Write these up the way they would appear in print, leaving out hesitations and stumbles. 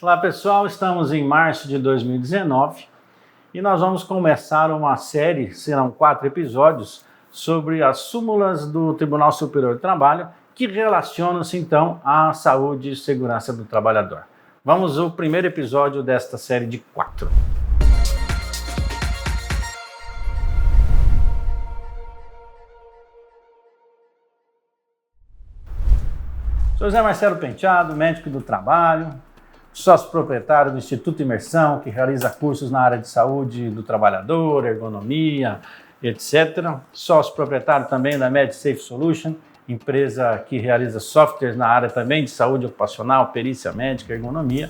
Olá pessoal, estamos em março de 2019 e nós vamos começar uma série, serão 4 episódios, sobre as súmulas do Tribunal Superior do Trabalho que relacionam-se então à saúde e segurança do trabalhador. Vamos ao primeiro episódio desta série de 4. Sou José Marcelo Penteado, médico do trabalho, sócio proprietário do Instituto Imersão, que realiza cursos na área de saúde do trabalhador, ergonomia, etc. Sócio proprietário também da MedSafe Solution, empresa que realiza softwares na área também de saúde ocupacional, perícia médica, ergonomia.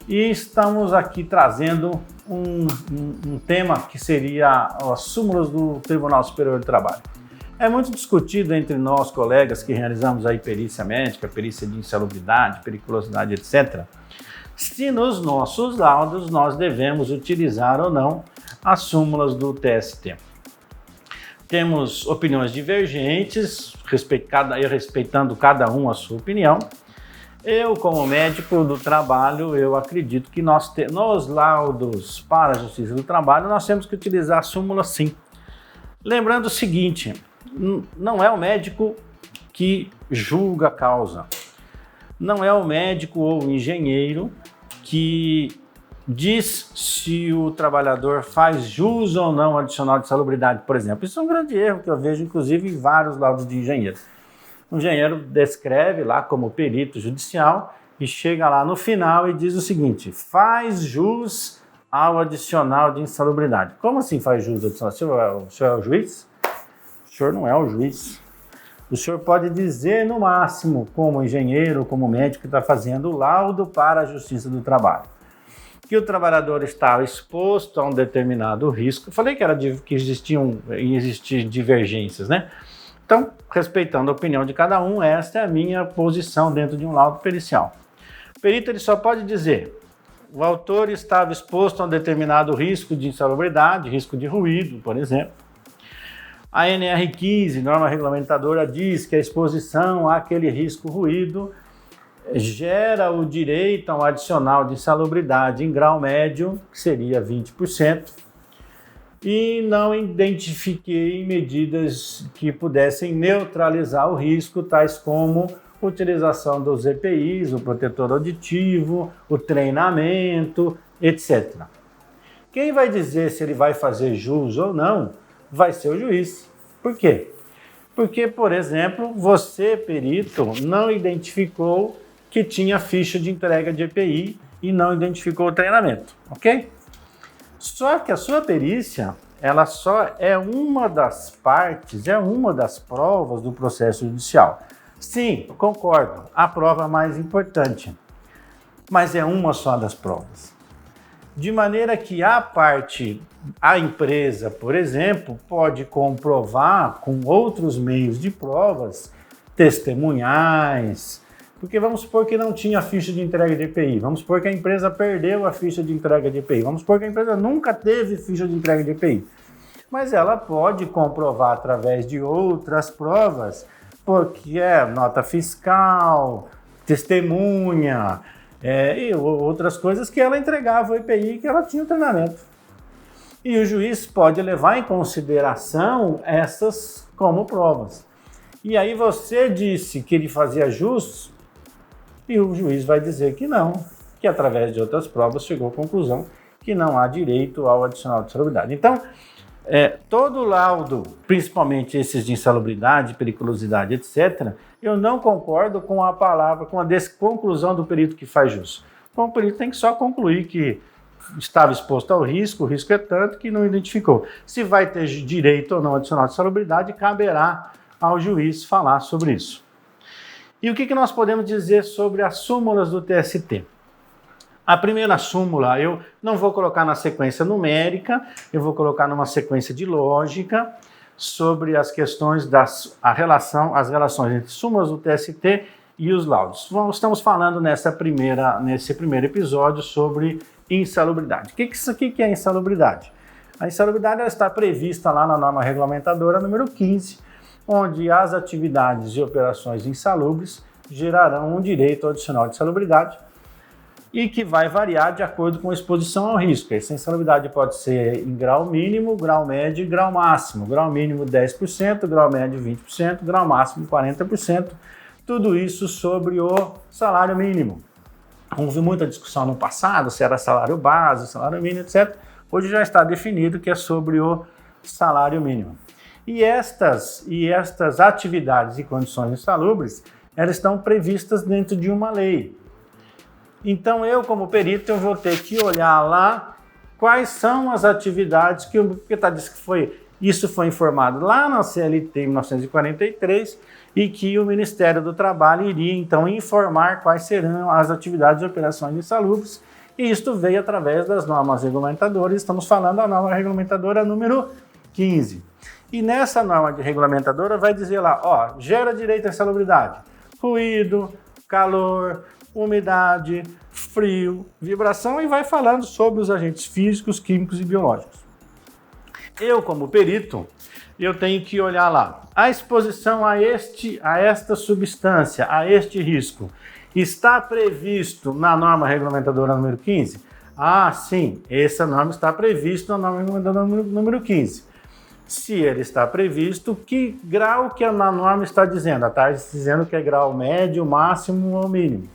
E estamos aqui trazendo um tema que seria as súmulas do Tribunal Superior do Trabalho. É muito discutido entre nós, colegas que realizamos aí perícia médica, perícia de insalubridade, periculosidade, etc., se nos nossos laudos nós devemos utilizar ou não as súmulas do TST. Temos opiniões divergentes, respeitando cada um a sua opinião. Eu, como médico do trabalho, eu acredito que nos laudos para a Justiça do Trabalho nós temos que utilizar a súmula sim. Lembrando o seguinte, não é o médico que julga a causa, não é o médico ou o engenheiro que diz se o trabalhador faz jus ou não adicional de salubridade, por exemplo. Isso é um grande erro que eu vejo, inclusive, em vários laudos de engenheiro. O engenheiro descreve lá como perito judicial e chega lá no final e diz o seguinte: faz jus ao adicional de insalubridade. Como assim faz jus ao adicional? O senhor é o juiz? O senhor não é o juiz. O senhor pode dizer, no máximo, como engenheiro, como médico que está fazendo o laudo para a Justiça do Trabalho, que o trabalhador está exposto a um determinado risco. Eu falei que existiam divergências, né? Então, respeitando a opinião de cada um, esta é a minha posição dentro de um laudo pericial. O perito ele só pode dizer: o autor estava exposto a um determinado risco de insalubridade, risco de ruído, por exemplo. A NR15, norma regulamentadora, diz que a exposição àquele risco ruído gera o direito a um adicional de insalubridade em grau médio, que seria 20%, e não identifiquei medidas que pudessem neutralizar o risco, tais como utilização dos EPIs, o protetor auditivo, o treinamento, etc. Quem vai dizer se ele vai fazer jus ou não vai ser o juiz. Por quê? Porque, por exemplo, você, perito, não identificou que tinha ficha de entrega de EPI e não identificou o treinamento, ok? Só que a sua perícia, ela só é uma das partes, é uma das provas do processo judicial. Sim, concordo, a prova mais importante, mas é uma só das provas. De maneira que a empresa, por exemplo, pode comprovar com outros meios de provas, testemunhais, porque vamos supor que não tinha ficha de entrega de EPI, vamos supor que a empresa perdeu a ficha de entrega de EPI, vamos supor que a empresa nunca teve ficha de entrega de EPI, mas ela pode comprovar através de outras provas, porque é nota fiscal, testemunha, e outras coisas que ela entregava o EPI, que ela tinha o treinamento. E o juiz pode levar em consideração essas como provas. E aí você disse que ele fazia jus, e o juiz vai dizer que não, que através de outras provas chegou à conclusão que não há direito ao adicional de salubridade. Então, todo laudo, principalmente esses de insalubridade, periculosidade, etc., eu não concordo com a palavra, com a conclusão do perito que faz jus. Então, o perito tem que só concluir que estava exposto ao risco, o risco é tanto que não identificou. Se vai ter direito ou não adicional de salubridade, caberá ao juiz falar sobre isso. E o que nós podemos dizer sobre as súmulas do TST? A primeira súmula eu não vou colocar na sequência numérica, eu vou colocar numa sequência de lógica sobre as questões as relações entre súmulas do TST e os laudos. Estamos falando nesse primeiro episódio sobre insalubridade. O que é insalubridade? A insalubridade ela está prevista lá na norma regulamentadora número 15, onde as atividades e operações insalubres gerarão um direito adicional de salubridade e que vai variar de acordo com a exposição ao risco. Essa insalubridade pode ser em grau mínimo, grau médio e grau máximo. Grau mínimo 10%, grau médio 20%, grau máximo 40%. Tudo isso sobre o salário mínimo. Houve muita discussão no passado, se era salário base, salário mínimo, etc. Hoje já está definido que é sobre o salário mínimo. E estas atividades e condições insalubres, elas estão previstas dentro de uma lei. Então eu, como perito, eu vou ter que olhar lá quais são as atividades isso foi informado lá na CLT em 1943 e que o Ministério do Trabalho iria então informar quais serão as atividades e operações insalubres. E isto veio através das normas regulamentadoras, estamos falando da norma regulamentadora número 15. E nessa norma de regulamentadora vai dizer lá, gera direito à insalubridade, ruído, calor, umidade, frio, vibração e vai falando sobre os agentes físicos, químicos e biológicos. Eu, como perito, eu tenho que olhar lá, a exposição a esta substância, a este risco, está previsto na norma regulamentadora número 15? Ah, sim, essa norma está prevista na norma regulamentadora número 15. Se ele está previsto, que grau que a norma está dizendo? Está dizendo que é grau médio, máximo ou mínimo.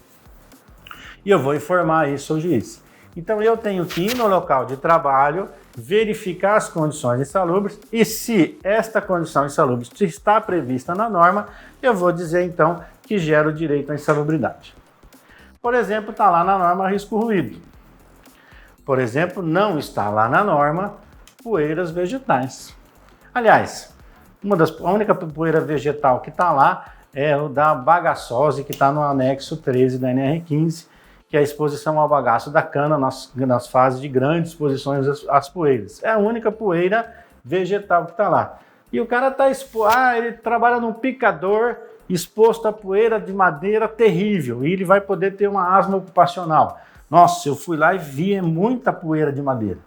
E eu vou informar isso ao juiz. Então eu tenho que ir no local de trabalho, verificar as condições insalubres e se esta condição insalubre está prevista na norma, eu vou dizer então que gera o direito à insalubridade. Por exemplo, está lá na norma risco ruído. Por exemplo, não está lá na norma poeiras vegetais. Aliás, a única poeira vegetal que está lá é o da bagaçose, que está no anexo 13 da NR15, que é a exposição ao bagaço da cana nas fases de grandes exposições às poeiras. É a única poeira vegetal que está lá. E o cara está ele trabalha num picador exposto a poeira de madeira terrível, e ele vai poder ter uma asma ocupacional. Nossa, eu fui lá e vi muita poeira de madeira.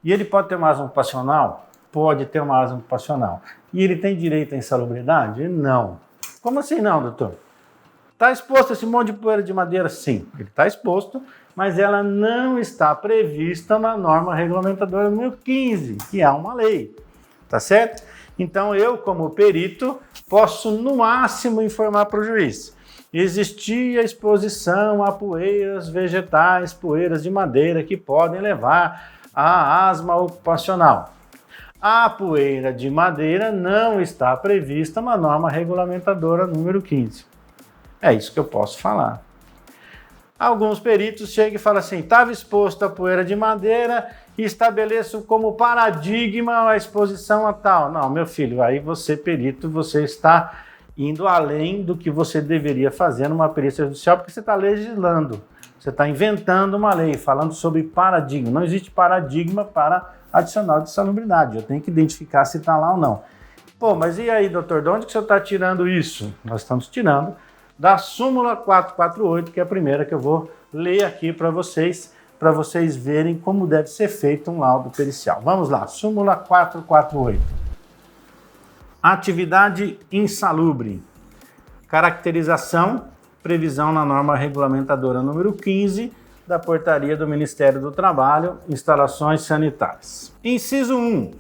E ele pode ter uma asma ocupacional? Pode ter uma asma ocupacional. E ele tem direito à insalubridade? Não. Como assim não, doutor? Está exposto esse monte de poeira de madeira? Sim, ele está exposto, mas ela não está prevista na norma regulamentadora número 15, que é uma lei, tá certo? Então eu, como perito, posso no máximo informar para o juiz. Existia exposição a poeiras vegetais, poeiras de madeira que podem levar a asma ocupacional. A poeira de madeira não está prevista na norma regulamentadora número 15. É isso que eu posso falar. Alguns peritos chegam e falam assim, estava exposto a poeira de madeira e estabeleço como paradigma a exposição a tal. Não, meu filho, aí você, perito, você está indo além do que você deveria fazer numa perícia judicial, porque você está legislando, você está inventando uma lei, falando sobre paradigma. Não existe paradigma para adicional de insalubridade, eu tenho que identificar se está lá ou não. Pô, mas e aí, doutor, de onde que você está tirando isso? Nós estamos tirando da súmula 448, que é a primeira que eu vou ler aqui para vocês verem como deve ser feito um laudo pericial. Vamos lá, súmula 448. Atividade insalubre. Caracterização, previsão na norma regulamentadora número 15 da portaria do Ministério do Trabalho, instalações sanitárias. Inciso 1.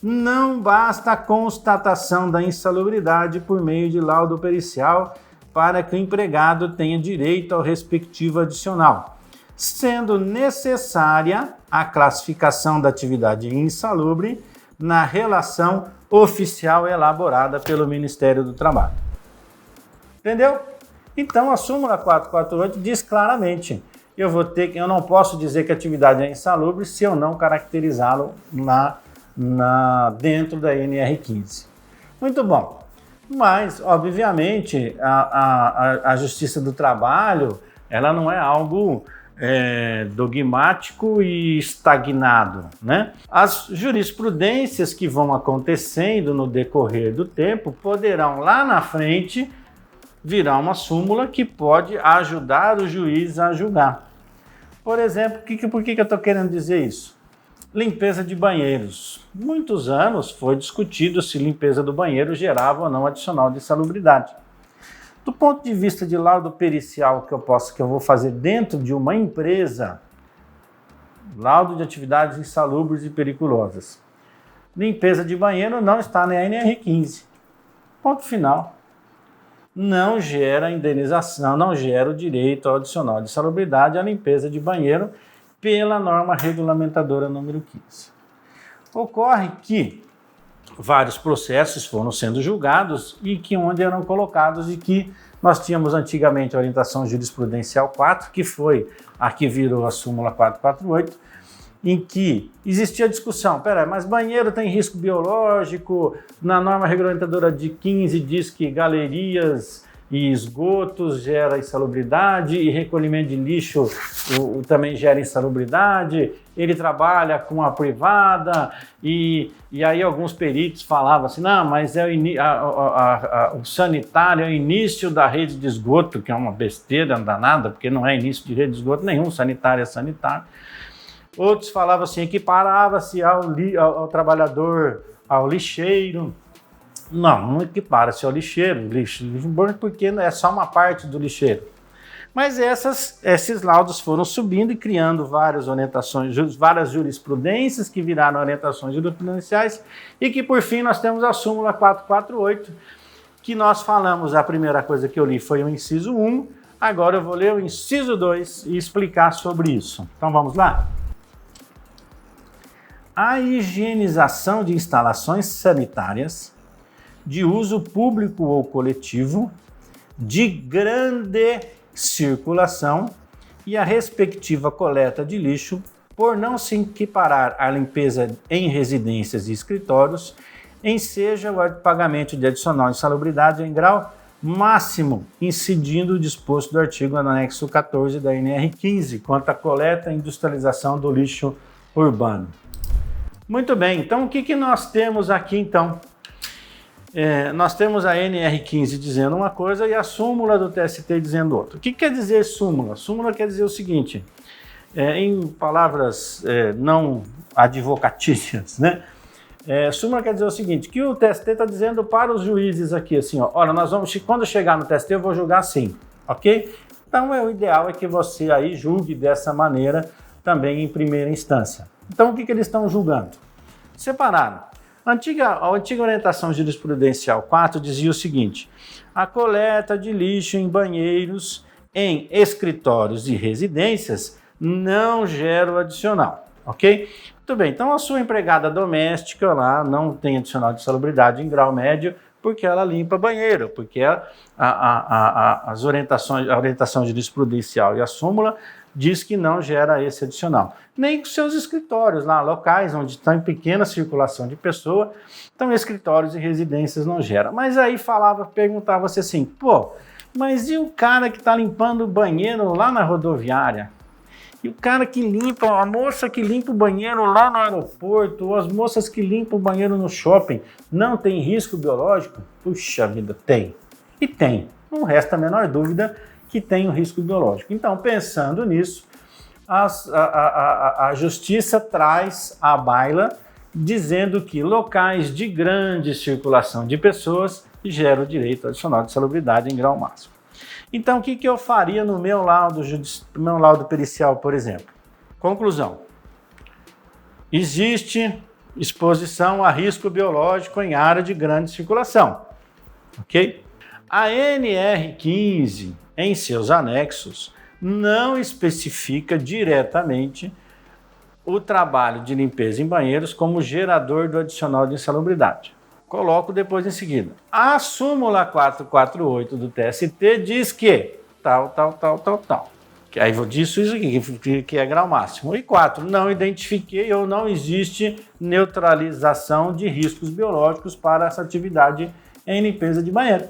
Não basta a constatação da insalubridade por meio de laudo pericial para que o empregado tenha direito ao respectivo adicional, sendo necessária a classificação da atividade insalubre na relação oficial elaborada pelo Ministério do Trabalho. Entendeu? Então a súmula 448 diz claramente, eu não posso dizer que a atividade é insalubre se eu não caracterizá-lo dentro da NR15. Muito bom. Mas, obviamente, a Justiça do Trabalho, ela não é algo dogmático e estagnado, né? As jurisprudências que vão acontecendo no decorrer do tempo poderão, lá na frente, virar uma súmula que pode ajudar o juiz a julgar. Por exemplo, por que eu estou querendo dizer isso? Limpeza de banheiros. Muitos anos foi discutido se limpeza do banheiro gerava ou não adicional de insalubridade. Do ponto de vista de laudo pericial que eu vou fazer dentro de uma empresa, laudo de atividades insalubres e periculosas. Limpeza de banheiro não está na NR15. Ponto final. Não gera indenização, não gera o direito ao adicional de insalubridade à limpeza de banheiro pela norma regulamentadora número 15. Ocorre que vários processos foram sendo julgados e que onde eram colocados e que nós tínhamos antigamente a orientação jurisprudencial 4, que foi a que virou a súmula 448, em que existia discussão, mas banheiro tem risco biológico, na norma regulamentadora de 15 diz que galerias e esgotos gera insalubridade e recolhimento de lixo também gera insalubridade, ele trabalha com a privada e aí alguns peritos falavam assim, não, mas é o sanitário é o início da rede de esgoto, que é uma besteira danada, porque não é início de rede de esgoto nenhum, sanitário é sanitário. Outros falavam assim, equiparava-se ao trabalhador, ao lixeiro. Não equipara-se ao lixeiro, porque é só uma parte do lixeiro. Mas esses laudos foram subindo e criando várias jurisprudências que viraram orientações jurisprudenciais e que, por fim, nós temos a súmula 448, que nós falamos, a primeira coisa que eu li foi o inciso 1, agora eu vou ler o inciso 2 e explicar sobre isso. Então, vamos lá? A higienização de instalações sanitárias de uso público ou coletivo de grande circulação e a respectiva coleta de lixo, por não se equiparar à limpeza em residências e escritórios, enseja o pagamento de adicional de insalubridade em grau máximo, incidindo o disposto do artigo anexo 14 da NR15, quanto à coleta e industrialização do lixo urbano. Muito bem, então o que nós temos aqui então? Nós temos a NR15 dizendo uma coisa e a súmula do TST dizendo outra. O que quer dizer súmula? Súmula quer dizer o seguinte, em palavras não advocatícias, né? Súmula quer dizer o seguinte, que o TST está dizendo para os juízes aqui, assim, ó, olha, quando chegar no TST eu vou julgar assim, ok? Então o ideal é que você aí julgue dessa maneira também em primeira instância. Então, o que eles estão julgando? Separaram. A antiga orientação jurisprudencial 4 dizia o seguinte, a coleta de lixo em banheiros, em escritórios e residências não gera o adicional, ok? Muito bem, então a sua empregada doméstica lá não tem adicional de insalubridade em grau médio porque ela limpa banheiro, porque a orientação jurisprudencial e a súmula diz que não gera esse adicional. Nem com seus escritórios lá, locais onde está em pequena circulação de pessoa, então escritórios e residências não gera. Mas aí perguntava-se assim, mas e o cara que está limpando o banheiro lá na rodoviária? E o cara que limpa, a moça que limpa o banheiro lá no aeroporto, ou as moças que limpam o banheiro no shopping, não tem risco biológico? Puxa vida, tem. E tem. Não resta a menor dúvida que tem um risco biológico. Então, pensando nisso, a justiça traz à baila dizendo que locais de grande circulação de pessoas geram o direito adicional de insalubridade em grau máximo. Então, o que eu faria no meu laudo pericial, por exemplo? Conclusão. Existe exposição a risco biológico em área de grande circulação. Ok? A NR15, em seus anexos, não especifica diretamente o trabalho de limpeza em banheiros como gerador do adicional de insalubridade. Coloco depois em seguida. A súmula 448 do TST diz que tal. Que aí vou disso isso aqui, que é grau máximo. E 4, não identifiquei ou não existe neutralização de riscos biológicos para essa atividade em limpeza de banheiro.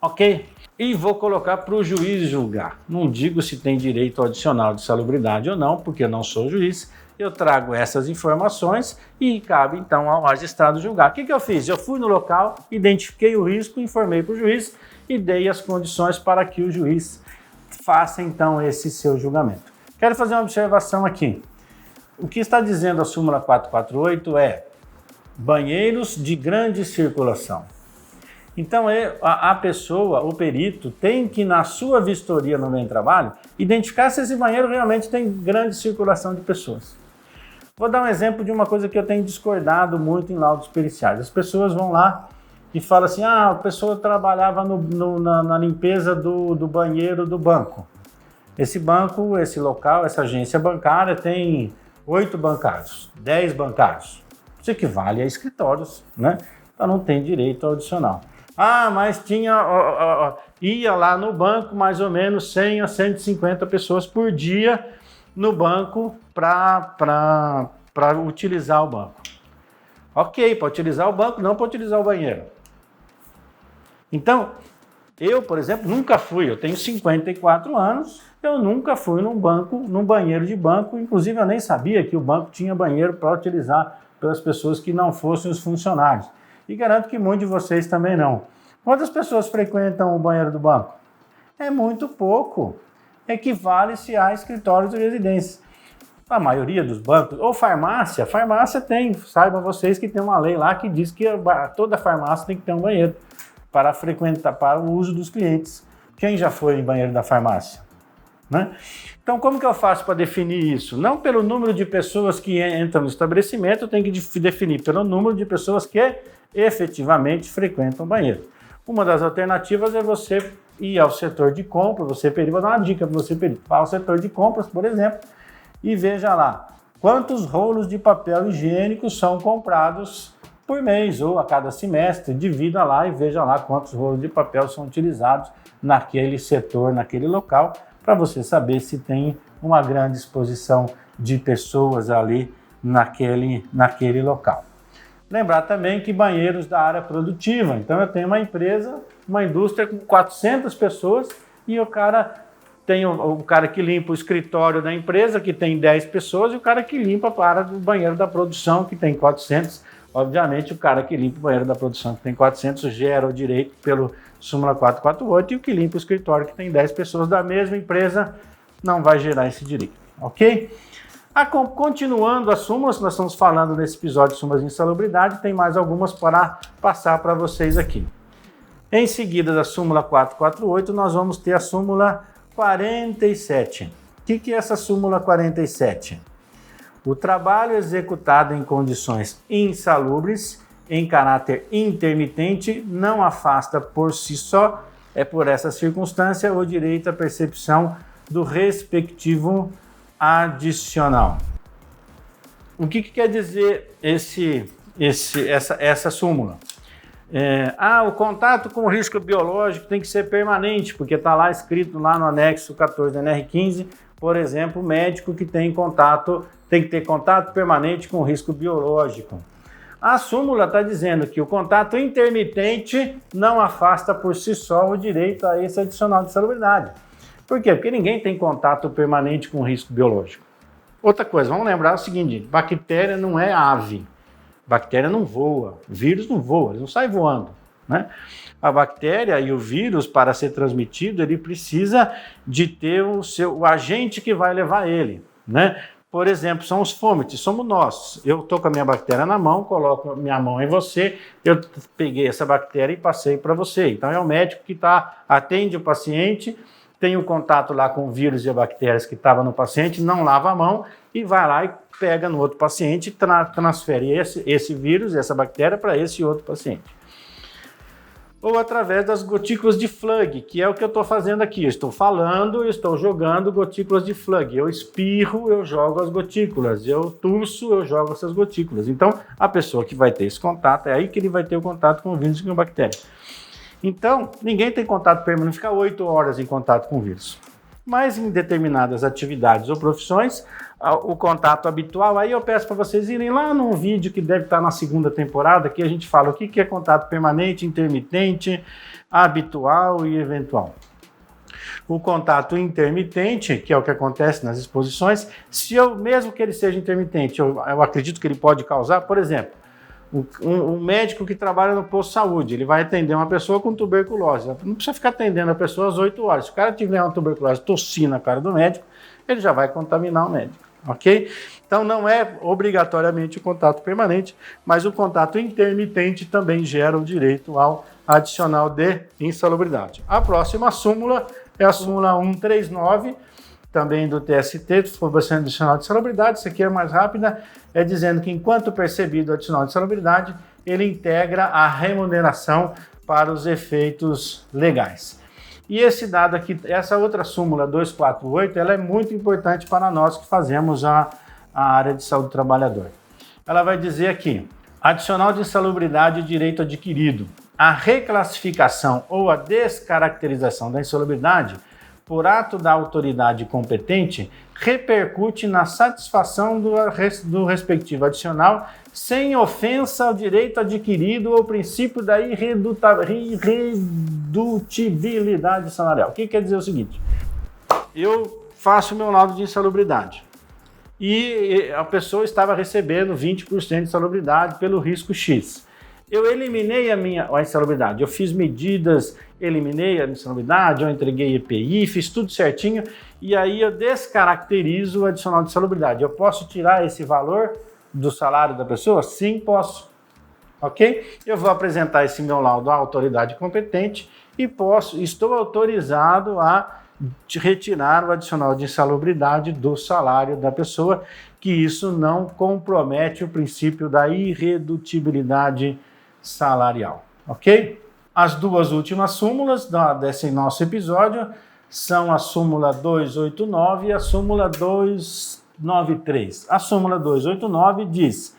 Ok? E vou colocar para o juiz julgar. Não digo se tem direito ao adicional de insalubridade ou não, porque eu não sou juiz. Eu trago essas informações e cabe então ao magistrado julgar. O que eu fiz? Eu fui no local, identifiquei o risco, informei para o juiz e dei as condições para que o juiz faça então esse seu julgamento. Quero fazer uma observação aqui. O que está dizendo a súmula 448 é banheiros de grande circulação. Então, a pessoa, o perito, tem que, na sua vistoria no meio de trabalho, identificar se esse banheiro realmente tem grande circulação de pessoas. Vou dar um exemplo de uma coisa que eu tenho discordado muito em laudos periciais. As pessoas vão lá e falam assim, a pessoa trabalhava na limpeza do banheiro do banco. Esse banco, esse local, essa agência bancária tem 8 bancários, 10 bancários. Isso equivale a escritórios, né? Então não tem direito ao adicional. Mas ia lá no banco mais ou menos 100 a 150 pessoas por dia no banco para utilizar o banco. Ok, para utilizar o banco, não para utilizar o banheiro. Então, eu, por exemplo, nunca fui, eu tenho 54 anos, eu nunca fui num banheiro de banco, inclusive eu nem sabia que o banco tinha banheiro para utilizar pelas pessoas que não fossem os funcionários. E garanto que muitos de vocês também não. Quantas pessoas frequentam o banheiro do banco? É muito pouco. Equivale-se a escritórios de residência. A maioria dos bancos, ou farmácia tem, saibam vocês que tem uma lei lá que diz que toda farmácia tem que ter um banheiro para frequentar, para o uso dos clientes. Quem já foi em banheiro da farmácia? Né? Então, como que eu faço para definir isso? Não pelo número de pessoas que entram no estabelecimento, eu tenho que definir pelo número de pessoas que efetivamente frequentam o banheiro. Uma das alternativas é você ir ao setor de compras, vou dar uma dica para você, perito. Vá ao setor de compras, por exemplo, e veja lá quantos rolos de papel higiênico são comprados por mês ou a cada semestre. Divida lá e veja lá quantos rolos de papel são utilizados naquele setor, naquele local, para você saber se tem uma grande exposição de pessoas ali naquele local. Lembrar também que banheiros da área produtiva. Então eu tenho uma empresa, uma indústria com 400 pessoas e o cara que limpa o escritório da empresa, que tem 10 pessoas, e o cara que limpa para o banheiro da produção, que tem 400. Obviamente, o cara que limpa o banheiro da produção, que tem 400, gera o direito pelo súmula 448, e o que limpa o escritório, que tem 10 pessoas da mesma empresa, não vai gerar esse direito, ok? Continuando as súmulas, nós estamos falando nesse episódio de súmulas de insalubridade, tem mais algumas para passar para vocês aqui. Em seguida da súmula 448, nós vamos ter a súmula 47. O que é essa súmula 47? O trabalho executado em condições insalubres, em caráter intermitente, não afasta por si só, por essa circunstância, o direito à percepção do respectivo adicional. O que quer dizer essa súmula? O contato com o risco biológico tem que ser permanente, porque está lá escrito lá no anexo 14 da NR15, por exemplo, o médico que tem que ter contato permanente com o risco biológico. A súmula está dizendo que o contato intermitente não afasta por si só o direito a esse adicional de salubridade. Por quê? Porque ninguém tem contato permanente com o risco biológico. Outra coisa, vamos lembrar o seguinte, bactéria não é ave, bactéria não voa, vírus não voa, ele não sai voando, né? A bactéria e o vírus, para ser transmitido, ele precisa de ter o agente que vai levar ele, né? Por exemplo, são os fômites, somos nós. Eu estou com a minha bactéria na mão, coloco minha mão em você, eu peguei essa bactéria e passei para você. Então é o médico que atende o paciente, tem o contato lá com o vírus e as bactérias que estavam no paciente, não lava a mão e vai lá e pega no outro paciente e transfere esse vírus, essa bactéria para esse outro paciente. Ou através das gotículas de Flug, que é o que eu estou fazendo aqui. Eu estou falando, eu estou jogando gotículas de Flug. Eu espirro, eu jogo as gotículas. Eu tuço, eu jogo essas gotículas. Então, a pessoa que vai ter esse contato, é aí que ele vai ter o contato com o vírus e com a bactéria. Então, ninguém tem contato permanente, fica 8 horas em contato com o vírus. Mas em determinadas atividades ou profissões, o contato habitual, aí eu peço para vocês irem lá num vídeo que deve estar na 2ª temporada, que a gente fala o que é contato permanente, intermitente, habitual e eventual. O contato intermitente, que é o que acontece nas exposições, mesmo que ele seja intermitente, eu acredito que ele pode causar, por exemplo, um médico que trabalha no posto de saúde, ele vai atender uma pessoa com tuberculose. Não precisa ficar atendendo a pessoa às 8 horas. Se o cara tiver uma tuberculose, tossir na cara do médico, ele já vai contaminar o médico. ok? Então não é obrigatoriamente o contato permanente, mas o contato intermitente também gera o direito ao adicional de insalubridade. A próxima súmula é a súmula 139, também do TST, formação adicional de insalubridade. Isso aqui é mais rápida, é dizendo que enquanto percebido o adicional de insalubridade, ele integra a remuneração para os efeitos legais. E esse dado aqui, essa outra súmula 248, ela é muito importante para nós que fazemos a área de saúde do trabalhador. Ela vai dizer aqui, adicional de insalubridade e direito adquirido. A reclassificação ou a descaracterização da insalubridade por ato da autoridade competente repercute na satisfação do respectivo adicional sem ofensa ao direito adquirido ou princípio da irredutibilidade salarial. O que quer dizer o seguinte? Eu faço meu laudo de insalubridade e a pessoa estava recebendo 20% de insalubridade pelo risco X. Eu eliminei a insalubridade, eu fiz medidas, eliminei a insalubridade, eu entreguei EPI, fiz tudo certinho e aí eu descaracterizo o adicional de insalubridade. Eu posso tirar esse valor do salário da pessoa? Sim, posso. Ok? Eu vou apresentar esse meu laudo à autoridade competente e estou autorizado a retirar o adicional de insalubridade do salário da pessoa, que isso não compromete o princípio da irredutibilidade salarial, ok? As duas últimas súmulas desse nosso episódio são a súmula 289 e a súmula 293. A súmula 289 diz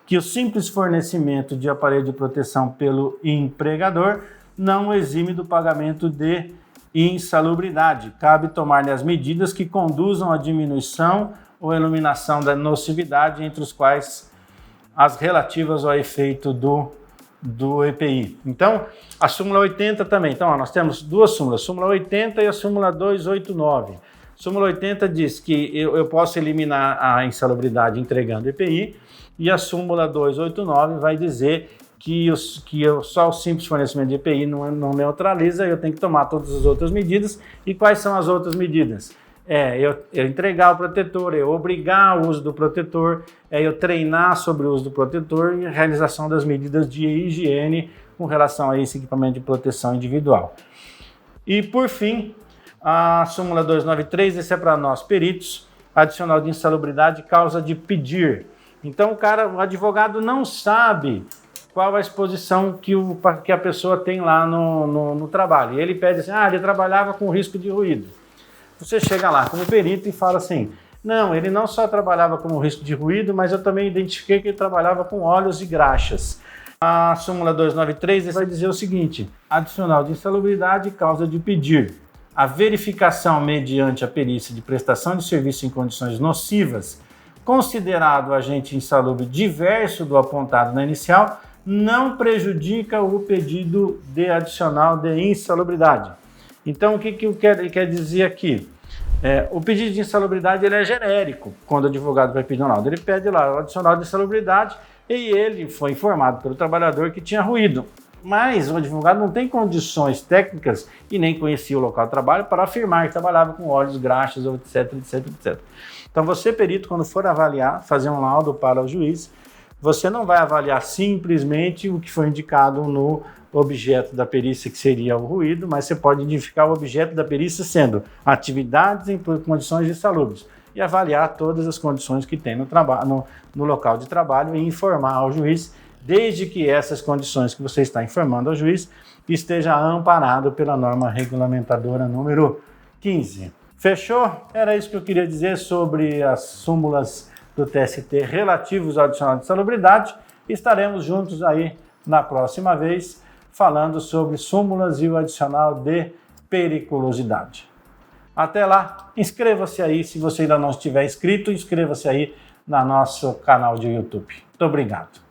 que o simples fornecimento de aparelho de proteção pelo empregador não exime do pagamento de insalubridade. Cabe tomar-lhe as medidas que conduzam à diminuição ou eliminação da nocividade, entre os quais as relativas ao efeito do EPI. Então, a súmula 80 também. Então, nós temos duas súmulas, súmula 80 e a súmula 289. Súmula 80 diz que eu posso eliminar a insalubridade entregando EPI, e a súmula 289 vai dizer que só o simples fornecimento de EPI não neutraliza, eu tenho que tomar todas as outras medidas. E quais são as outras medidas? Eu entregar o protetor, eu obrigar o uso do protetor, eu treinar sobre o uso do protetor e a realização das medidas de higiene com relação a esse equipamento de proteção individual. E, por fim, a súmula 293, esse é para nós peritos, adicional de insalubridade, causa de pedir. Então, o advogado não sabe qual a exposição que a pessoa tem lá no trabalho. E ele pede assim, ele trabalhava com risco de ruído. Você chega lá como perito e fala assim, não, ele não só trabalhava com risco de ruído, mas eu também identifiquei que ele trabalhava com óleos e graxas. A súmula 293 vai dizer o seguinte, adicional de insalubridade causa de pedir. A verificação mediante a perícia de prestação de serviço em condições nocivas, considerado o agente insalubre diverso do apontado na inicial, não prejudica o pedido de adicional de insalubridade. Então, o que ele quer dizer aqui? O pedido de insalubridade ele é genérico, quando o advogado vai pedir um laudo. Ele pede lá o adicional de insalubridade e ele foi informado pelo trabalhador que tinha ruído. Mas o advogado não tem condições técnicas e nem conhecia o local de trabalho para afirmar que trabalhava com óleos, graxas, etc, etc, etc. Então, você, perito, quando for avaliar, fazer um laudo para o juiz, você não vai avaliar simplesmente o que foi indicado no objeto da perícia, que seria o ruído, mas você pode identificar o objeto da perícia sendo atividades em condições insalubres e avaliar todas as condições que tem no local de trabalho e informar ao juiz, desde que essas condições que você está informando ao juiz esteja amparado pela norma regulamentadora número 15. Fechou? Era isso que eu queria dizer sobre as súmulas do TST relativos ao adicional de insalubridade. Estaremos juntos aí na próxima vez, falando sobre súmulas e o adicional de periculosidade. Até lá, inscreva-se aí, se você ainda não estiver inscrito, inscreva-se aí no nosso canal de YouTube. Muito obrigado.